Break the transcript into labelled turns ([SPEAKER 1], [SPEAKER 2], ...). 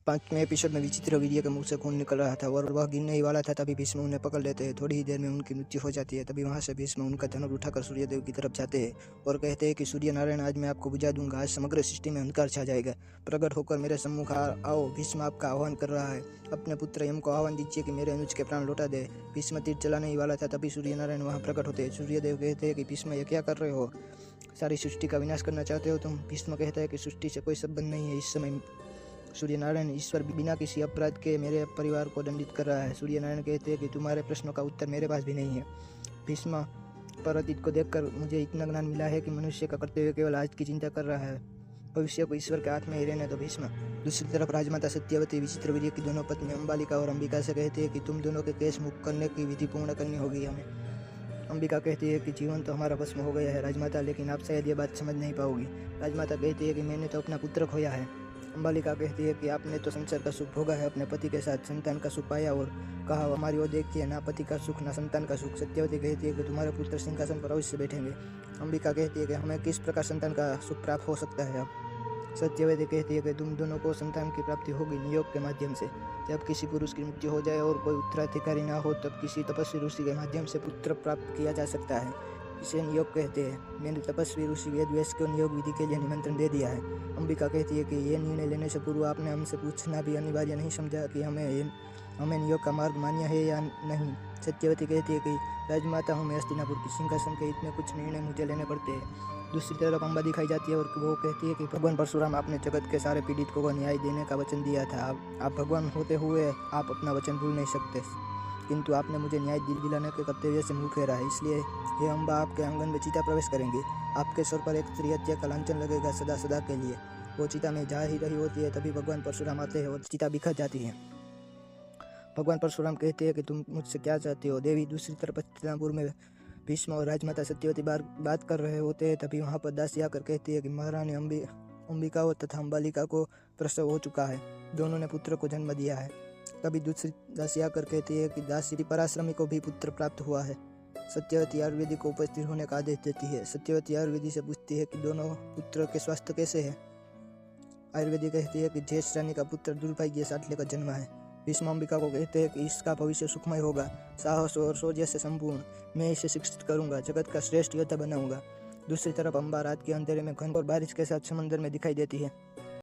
[SPEAKER 1] 5वें एपिसोड में विचित्र वीर्य के मुंह से खून निकल रहा था और वह गिरने ही वाला था। तभी भीष्म उन्हें पकड़ लेते हैं। थोड़ी ही देर में उनकी मृत्यु हो जाती है। तभी वहां से भीष्म उनका धनुष उठाकर सूर्यदेव की तरफ जाते हैं और कहते हैं कि सूर्य नारायण, आज मैं आपको बुझा दूंगा। आज समग्र सृष्टि में अंधकार छा जाएगा। प्रकट होकर मेरे सम्मुख आओ। भीष्म आपका आह्वान कर रहा है। अपने पुत्र यम को आह्वान दीजिए कि मेरे अनुज के प्राण लौटा दे। भीष्म तीर चलाने ही वाला था। तभी सूर्य नारायण वहाँ प्रकट होते हैं। सूर्यदेव कहते हैं कि भीष्म ये क्या कर रहे हो? सारी सृष्टि का विनाश करना चाहते हो तुम? भीष्म कहता है कि सृष्टि से कोई संबंध नहीं है। इस समय सूर्य नारायण, ईश्वर बिना किसी अपराध के मेरे परिवार को दंडित कर रहा है। सूर्य नारायण कहते हैं कि तुम्हारे प्रश्नों का उत्तर मेरे पास भी नहीं है। भीष्म पर अतीत को देखकर मुझे इतना ज्ञान मिला है कि मनुष्य का कर्तव्य केवल आज की चिंता कर रहा है। भविष्य को ईश्वर के हाथ में ही रहने दो। भीष्म दूसरी तरफ राजमाता सत्यवती विचित्र वीर्य की दोनों पत्नी अंबालिका और अंबिका से कहती है कि तुम दोनों के केस मुक्त करने की विधि पूर्ण करनी होगी हमें। अंबिका कहती है कि जीवन तो हमारा भस्म हो गया है राजमाता, लेकिन आप शायद ये बात समझ नहीं पाओगी। राजमाता कहती है कि मैंने तो अपना पुत्र खोया है। अंबालिका कहती है कि आपने तो संसार का सुख भोगा है, अपने पति के साथ संतान का सुख पाया और कहा हमारी ओर देखिए, ना पति का सुख ना संतान का सुख। सत्यवती कहती है कि तुम्हारे पुत्र सिंहासन पर अवश्य बैठेंगे। अंबिका कहती है कि हमें किस प्रकार संतान का सुख प्राप्त हो सकता है। अब सत्यवती कहती है कि तुम दोनों को संतान की प्राप्ति होगी नियोग के माध्यम से। जब किसी पुरुष की मृत्यु हो जाए और कोई उत्तराधिकारी ना हो, तब किसी तपस्वी ऋषि के माध्यम से पुत्र प्राप्त किया जा सकता है। इसे नियोग कहते हैं। मैंने तपस्वी ऋषि वेदव्यास को नियोग विधि के लिए निमंत्रण दे दिया है। अंबिका कहती है कि ये निर्णय लेने से पूर्व आपने हमसे पूछना भी अनिवार्य नहीं समझा कि हमें नियोग का मार्ग मान्य है या नहीं। सत्यवती कहती है कि राजमाता, हमें हस्तिनापुर की सिंहासन के हित में कुछ निर्णय मुझे लेने पड़ते हैं। दूसरी तरफ अंबा दिखाई जाती है और वो कहती है कि भगवान परशुराम, आपने जगत के सारे पीड़ितों को न्याय देने का वचन दिया था। आप भगवान होते हुए आप अपना वचन भूल नहीं सकते, किंतु आपने मुझे न्याय दिलाने के कर्तव्य से मुँह फेरा है। इसलिए ये अंबा आपके आंगन में चिता प्रवेश करेंगे। आपके सर पर एक स्त्री हत्या का लांछन लगेगा सदा सदा के लिए। वो चिता में जा ही रही होती है, तभी भगवान परशुराम आते हैं और चिता बिखर जाती है। भगवान परशुराम कहते हैं कि तुम मुझसे क्या चाहते हो देवी। दूसरी तरफ हस्तिनापुर में भीष्म और राजमाता सत्यवती बात कर रहे होते हैं। तभी वहाँ पर दासी आकर कहती है कि महारानी अंबिका तथा अंबालिका को प्रसव हो चुका है। दोनों ने पुत्र को जन्म दिया है। तभी दूसरी दासी आकर कहती है कि दासी पराश्रमी को भी पुत्र प्राप्त हुआ है। सत्यवती आयुर्वेदी को उपस्थित होने का आदेश देती है। सत्यवती आयुर्वेदी से पूछती है कि दोनों पुत्र के स्वास्थ्य कैसे है। आयुर्वेदी कहती है कि ज्येष्ठ रानी का पुत्र दुर्भाग्यशाली का जन्म है। भीष्म अंबिका को कहते हैं कि इसका भविष्य सुखमय होगा, साहस और शौर्य से संपूर्ण। मैं इसे शिक्षित करूंगा, जगत का श्रेष्ठ योद्धा बनाऊंगा। दूसरी तरफ अंबा रात के अंधेरे में घन और बारिश के साथ समंदर में दिखाई देती है।